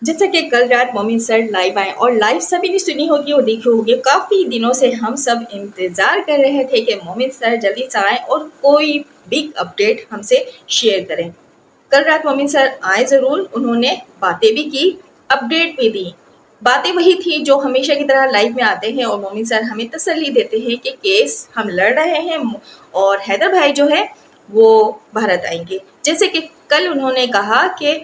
जैसा कि कल रात मोमिन सर लाइव आए और लाइव सभी ने सुनी होगी और देखी होगी। काफ़ी दिनों से हम सब इंतज़ार कर रहे थे कि मोमिन सर जल्दी से आएँ और कोई बिग अपडेट हमसे शेयर करें। कल रात मोमिन सर आए ज़रूर, उन्होंने बातें भी की, अपडेट भी दी। बातें वही थी जो हमेशा की तरह लाइव में आते हैं और मोमिन सर हमें तसल्ली देते हैं कि केस हम लड़ रहे हैं और हैदर भाई जो है वो भारत आएंगे। जैसे कि कल उन्होंने कहा कि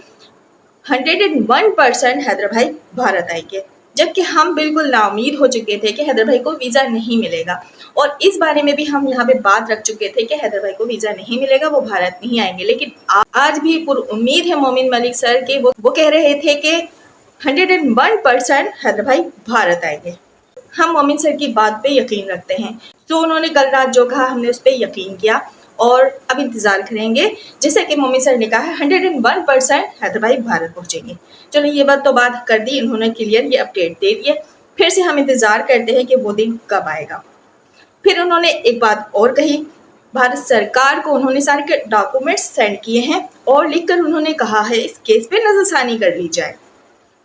101% हैदर भाई भारत आएंगे, जबकि हम बिल्कुल नाउमीद हो चुके थे कि हैदर भाई को वीज़ा नहीं मिलेगा। और इस बारे में भी हम यहाँ पे बात रख चुके थे कि हैदर भाई को वीज़ा नहीं मिलेगा, वो भारत नहीं आएंगे। लेकिन आज भी पूरी उम्मीद है मोमिन मलिक सर के, वो कह रहे थे कि 101% हैदर भाई भारत आएंगे। हम मोमिन सर की बात पे यकीन रखते हैं, तो उन्होंने कल रात जो कहा हमने उस पर यकीन किया और अब इंतज़ार करेंगे। जैसे कि मोमिन सर ने कहा 101% हैदर भाई भारत पहुंचेंगे। चलो ये बात तो बात कर दी इन्होंने, क्लियर ये अपडेट दे दी है। फिर से हम इंतज़ार करते हैं कि वो दिन कब आएगा। फिर उन्होंने एक बात और कही, भारत सरकार को उन्होंने सारे डॉक्यूमेंट्स सेंड किए हैं और लिखकर उन्होंने कहा है इस केस पे नज़रसानी कर ली जाए,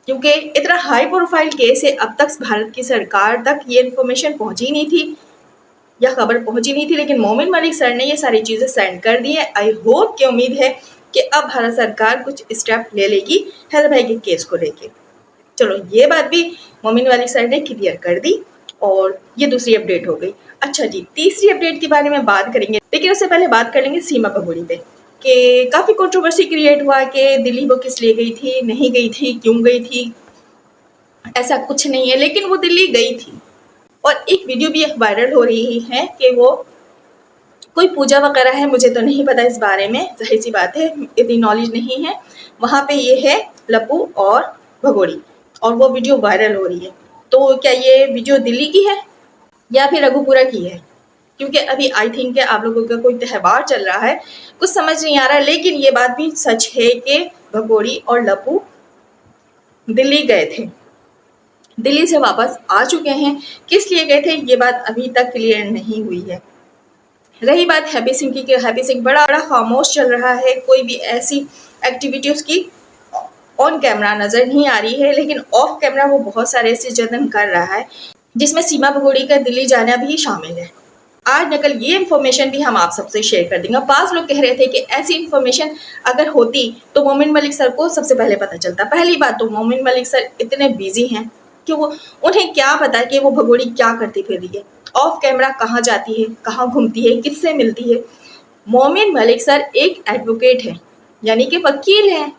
क्योंकि इतना हाई प्रोफाइल केस है। अब तक भारत की सरकार तक ये इन्फॉर्मेशन पहुंची नहीं थी या खबर पहुंची नहीं थी, लेकिन मोमिन मलिक सर ने ये सारी चीज़ें सेंड कर दी है। आई होप कि उम्मीद है कि अब भारत सरकार कुछ स्टेप ले लेगी हैदर भाई के केस को लेके। चलो ये बात भी मोमिन मलिक सर ने क्लियर कर दी और ये दूसरी अपडेट हो गई। अच्छा जी, तीसरी अपडेट के बारे में बात करेंगे, लेकिन उससे पहले बात कर लेंगे सीमा भगोड़ी पे कि काफ़ी कंट्रोवर्सी क्रिएट हुआ कि दिल्ली वो किस लिए गई थी, नहीं गई थी, क्यों गई थी। ऐसा कुछ नहीं है, लेकिन वो दिल्ली गई थी और एक वीडियो भी वायरल हो रही है कि वो कोई पूजा वगैरह है, मुझे तो नहीं पता इस बारे में, जाहिर सी बात है इतनी नॉलेज नहीं है। वहाँ पे ये है लप्पू और भगोड़ी और वो वीडियो वायरल हो रही है। तो क्या ये वीडियो दिल्ली की है या फिर रघुपुरा की है? क्योंकि अभी आई थिंक आप लोगों का कोई त्यौहार चल रहा है, कुछ समझ नहीं आ रहा है। लेकिन ये बात भी सच है कि भगोड़ी और लप्पू दिल्ली गए थे, दिल्ली से वापस आ चुके हैं। किस लिए गए थे ये बात अभी तक क्लियर नहीं हुई है। रही बात हैप्पी सिंह की, हैप्पी सिंह बड़ा खामोश चल रहा है, कोई भी ऐसी एक्टिविटी उसकी ऑन कैमरा नज़र नहीं आ रही है, लेकिन ऑफ कैमरा वो बहुत सारे ऐसे जतन कर रहा है जिसमें सीमा भगोड़ी का दिल्ली जाना भी शामिल है। आज नकल ये इन्फॉर्मेशन भी हम आप सबसे शेयर कर देंगे। पास लोग कह रहे थे कि ऐसी इन्फॉर्मेशन अगर होती तो मोमिन मलिक सर को सबसे पहले पता चलता। पहली बात तो मोमिन मलिक सर इतने बिजी हैं कि वो उन्हें क्या पता कि वो भगोड़ी क्या करती फिर रही है, ऑफ कैमरा कहाँ जाती है, कहाँ घूमती है, किससे मिलती है। मोमिन मलिक सर एक एडवोकेट है, यानी कि वकील हैं।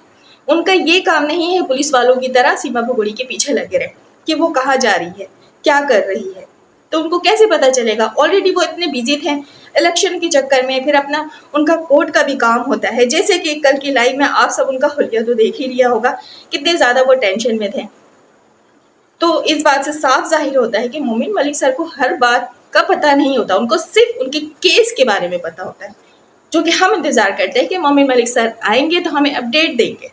उनका ये काम नहीं है पुलिस वालों की तरह सीमा भगोड़ी के पीछे लगे रहे कि वो कहाँ जा रही है, क्या कर रही है। तो उनको कैसे पता चलेगा? ऑलरेडी वो इतने बिजी थे इलेक्शन के चक्कर में, फिर अपना उनका कोर्ट का भी काम होता है। जैसे कि कल की लाइव में आप सब उनका हुलिया तो देख ही लिया होगा, कितने ज़्यादा वो टेंशन में थे। तो इस बात से साफ जाहिर होता है कि मोमिन मलिक सर को हर बात का पता नहीं होता, उनको सिर्फ उनके केस के बारे में पता होता है, जो कि हम इंतज़ार करते हैं कि मोमिन मलिक सर आएंगे तो हमें अपडेट देंगे।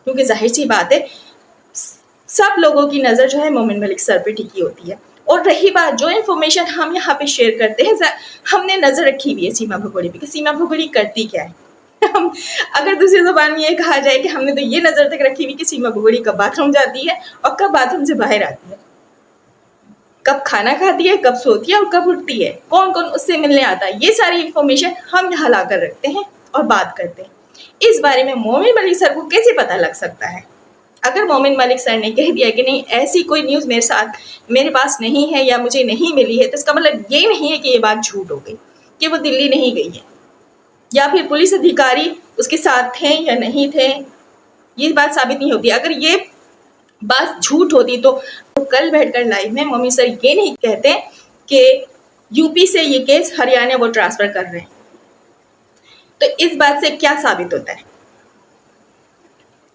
क्योंकि जाहिर सी बात है सब लोगों की नज़र जो है मोमिन मलिक सर पे टिकी होती है। और रही बात जो इन्फॉर्मेशन हम यहाँ पे शेयर करते हैं, हमने नज़र रखी हुई है सीमा भगोड़ी पे कि सीमा भगोड़ी करती क्या है। हम अगर दूसरी ज़ुबान में ये कहा जाए कि हमने तो ये नज़र तक रखी हुई कि सीमा भगोड़ी कब बाथरूम जाती है और कब बाथरूम से बाहर आती है, कब खाना खाती है, कब सोती है और कब उठती है, कौन कौन उससे मिलने आता है। ये सारी इन्फॉर्मेशन हम यहाँ ला कर रखते हैं और बात करते हैं। इस बारे में मोमिन मलिक सर को कैसे पता लग सकता है? अगर मोमिन मलिक सर ने कह दिया कि नहीं ऐसी कोई न्यूज़ मेरे पास नहीं है या मुझे नहीं मिली है, तो इसका मतलब ये नहीं है कि ये बात झूठ हो गई कि वो दिल्ली नहीं गई है या फिर पुलिस अधिकारी उसके साथ थे या नहीं थे। ये बात साबित नहीं होती। अगर ये बात झूठ होती तो कल बैठकर लाइव में मोमिन सर ये नहीं कहते कि यूपी से ये केस हरियाणा वो ट्रांसफर कर रहे हैं। तो इस बात से क्या साबित होता है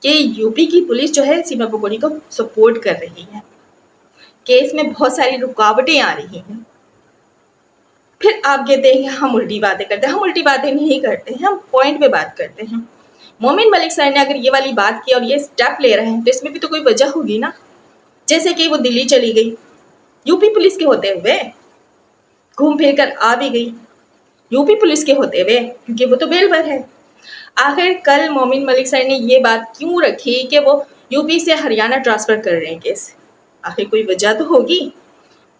कि यूपी की पुलिस जो है सीमा भगोड़ी को सपोर्ट कर रही है, केस में बहुत सारी रुकावटें आ रही हैं। फिर आप कहते हैं हम उल्टी बातें करते हैं। हम उल्टी बातें नहीं करते हैं, हम पॉइंट पे बात करते हैं। मोमिन मलिक सर ने अगर ये वाली बात की और ये स्टेप ले रहे हैं तो इसमें भी तो कोई वजह होगी ना। जैसे कि वो दिल्ली चली गई यूपी पुलिस के होते हुए, घूम फिर कर आ भी गई यूपी पुलिस के होते हुए, क्योंकि वो तो बेल पर है। आखिर कल मोमिन मलिक सर ने ये बात क्यों रखी कि वो यूपी से हरियाणा ट्रांसफ़र कर रहे हैं केस, आखिर कोई वजह तो होगी,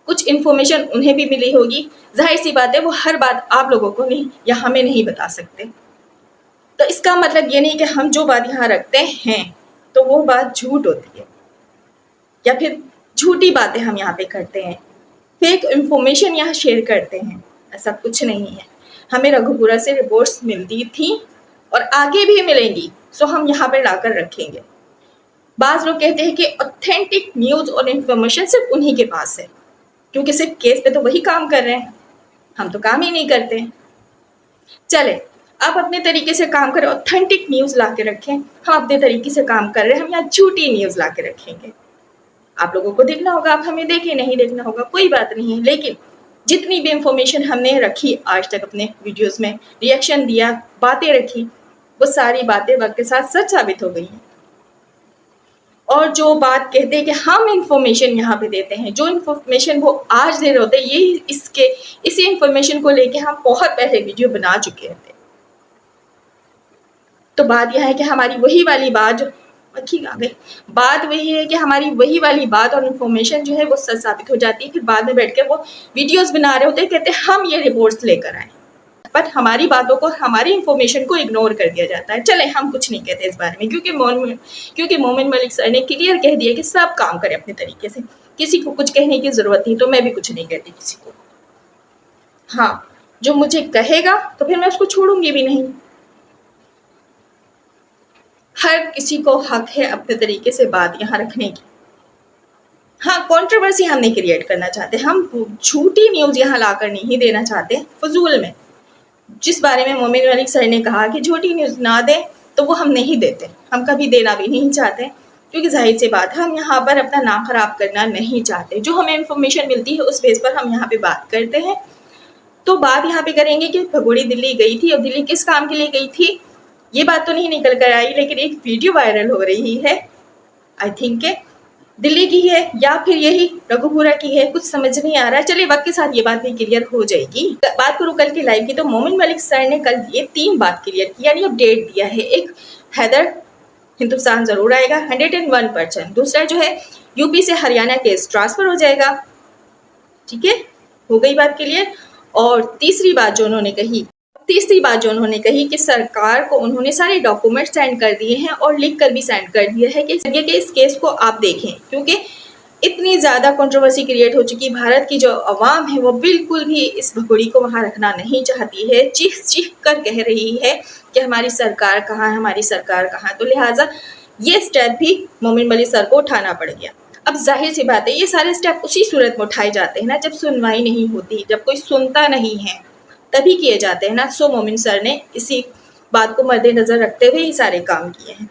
कुछ इन्फॉर्मेशन उन्हें भी मिली होगी। जाहिर सी बात है वो हर बात आप लोगों को नहीं या हमें नहीं बता सकते। तो इसका मतलब ये नहीं कि हम जो बात यहाँ रखते हैं तो वो बात झूठ होती है या फिर झूठी बातें हम यहाँ पे करते हैं, फेक इन्फॉर्मेशन यहाँ शेयर करते हैं, ऐसा कुछ नहीं है। हमें रघुपुरा से रिपोर्ट्स मिलती थी और आगे भी मिलेंगी, सो हम यहाँ पर लाकर रखेंगे। बाज़ लोग कहते हैं कि ऑथेंटिक न्यूज़ और इन्फॉर्मेशन सिर्फ उन्हीं के पास है, क्योंकि सिर्फ केस पे तो वही काम कर रहे हैं, हम तो काम ही नहीं करते। चले, आप अपने तरीके से काम करें, ऑथेंटिक न्यूज़ ला के रखें, हम अपने तरीके से काम कर रहे हैं, हम यहाँ झूठी न्यूज़ ला के रखेंगे। आप लोगों को देखना होगा, आप हमें देखें, नहीं देखना होगा कोई बात नहीं है, लेकिन जितनी भी इंफॉर्मेशन हमने रखी आज तक अपने वीडियोस में, रिएक्शन दिया, बातें रखी, वो सारी बातें वक्त के साथ सच साबित हो गई हैं। और जो बात कहते हैं कि हम इंफॉर्मेशन यहाँ पे देते हैं, जो इंफॉर्मेशन वो आज दे रहे होते हैं, यही इसी इंफॉर्मेशन को लेके हम बहुत पहले वीडियो बना चुके थे। तो बात यह है कि हमारी वही वाली बात बात वही है कि हमारी वही वाली बात और इन्फॉर्मेशन जो है वो सच साबित हो जाती है। फिर बाद में बैठ के वो वीडियोस बना रहे होते हैं, कहते हैं हम ये रिपोर्ट्स लेकर आए, बट हमारी बातों को, हमारी इन्फॉर्मेशन को इग्नोर कर दिया जाता है। चले, हम कुछ नहीं कहते इस बारे में, क्योंकि मोमिन मलिक सर ने क्लियर कह दिया कि सब काम करें अपने तरीके से, किसी को कुछ कहने की ज़रूरत नहीं। तो मैं भी कुछ नहीं कहती किसी को। हाँ, जो मुझे कहेगा तो फिर मैं उसको छोड़ूंगी भी नहीं। हर किसी को हक है अपने तरीके से बात यहाँ रखने की। हाँ, कंट्रोवर्सी हम नहीं क्रिएट करना चाहते, हम झूठी न्यूज़ यहाँ लाकर नहीं देना चाहते फजूल में। जिस बारे में मोमिन मलिक सर ने कहा कि झूठी न्यूज़ ना दें, तो वो हम नहीं देते, हम कभी देना भी नहीं चाहते, क्योंकि जाहिर सी बात है हम यहाँ पर अपना नाम खराब करना नहीं चाहते। जो हमें इन्फॉर्मेशन मिलती है उस बेस पर हम यहाँ पे बात करते हैं। तो बात यहाँ पे करेंगे कि भगोड़ी दिल्ली गई थी, और दिल्ली किस काम के लिए गई थी ये बात तो नहीं निकल कर आई, लेकिन एक वीडियो वायरल हो रही है, आई थिंक दिल्ली की है या फिर यही रघुपुरा की है, कुछ समझ नहीं आ रहा है। चलिए, वक्त के साथ ये बात भी क्लियर हो जाएगी। बात करूँ कल की लाइव की, तो मोमिन मलिक सर ने कल ये 3 बात क्लियर की, यानी अपडेट दिया है। एक, हैदर हिंदुस्तान जरूर आएगा 101%। दूसरा जो है, यूपी से हरियाणा केस ट्रांसफर हो जाएगा, ठीक है, हो गई बात क्लियर। और तीसरी बात जो उन्होंने कही कि सरकार को उन्होंने सारे डॉक्यूमेंट सेंड कर दिए हैं और लिख कर भी सेंड कर दिया है कि इस केस को आप देखें, क्योंकि इतनी ज़्यादा कंट्रोवर्सी क्रिएट हो चुकी। भारत की जो आवाम है वो बिल्कुल भी इस भगोड़ी को वहाँ रखना नहीं चाहती है, चीख कर कह रही है कि हमारी सरकार कहाँ है, हमारी सरकार कहाँ। तो लिहाजा ये स्टेप भी मोमिन मलिक सर को उठाना पड़ गया। अब जाहिर सी बात है, ये सारे स्टेप उसी सूरत में उठाए जाते हैं ना, जब सुनवाई नहीं होती, जब कोई सुनता नहीं है, तभी किए जाते हैं ना। सो मोमिन सर ने इसी बात को मद्देनजर रखते हुए ये सारे काम किए हैं।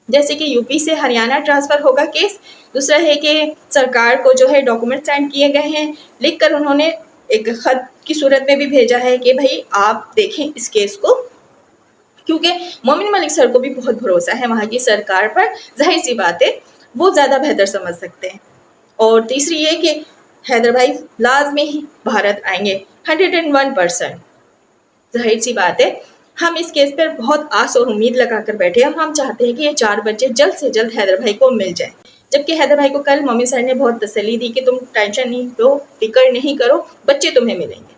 जैसे कि यूपी से हरियाणा ट्रांसफ़र होगा केस। दूसरा है कि सरकार को जो है डॉक्यूमेंट सेंड किए गए हैं, लिखकर उन्होंने एक खत की सूरत में भी भेजा है कि भाई आप देखें इस केस को, क्योंकि मोमिन मलिक सर को भी बहुत भरोसा है वहाँ की सरकार पर। जाहिर सी बात है वो ज़्यादा बेहतर समझ सकते हैं। और तीसरी ये कि हैदर भाई लाजमी ही भारत आएंगे 101%। जाहिर सी बात है हम इस केस पर बहुत आस और उम्मीद लगाकर बैठे हैं, और हम चाहते हैं कि ये 4 बच्चे जल्द से जल्द हैदर भाई को मिल जाए। जबकि हैदर भाई को कल मोमिन सर ने बहुत तसल्ली दी कि तुम टेंशन नहीं लो, फिक्र नहीं करो, बच्चे तुम्हें मिलेंगे।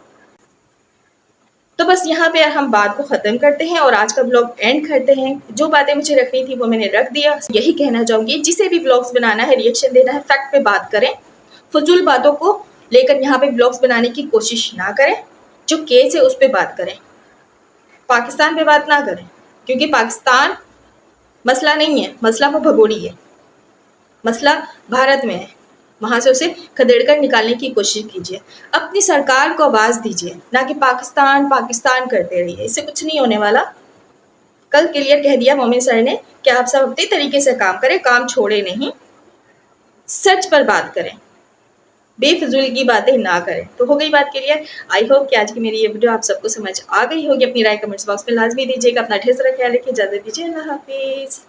तो बस यहाँ पे हम बात को ख़त्म करते हैं और आज का ब्लॉग एंड करते हैं। जो बातें मुझे रखनी थी वो मैंने रख दिया। यही कहना चाहूँगी, जिसे भी ब्लॉग्स बनाना है, रिएक्शन देना है, फैक्ट पे बात करें, फजूल बातों को लेकर यहाँ पे ब्लॉग्स बनाने की कोशिश ना करें। जो केस है उस पर बात करें, पाकिस्तान पे बात ना करें, क्योंकि पाकिस्तान मसला नहीं है, मसला वो भगोड़ी है, मसला भारत में है। वहाँ से उसे खदेड़कर निकालने की कोशिश कीजिए, अपनी सरकार को आवाज़ दीजिए, ना कि पाकिस्तान पाकिस्तान करते रहिए, इससे कुछ नहीं होने वाला। कल क्लियर कह दिया मोमिन सर ने कि आप सब अपने तरीके से काम करें, काम छोड़े नहीं, सच पर बात करें, बेफजूल की बातें ना करें। तो हो गई बात क्लियर। आई होप कि आज की मेरी ये वीडियो आप सबको समझ आ गई होगी। अपनी राय कमेंट्स बॉक्स में लाजमी दीजिएगा। अपना ढेर सारा ख्याल रखिए, इजाज़त दीजिए, अल्लाह हाफिज़।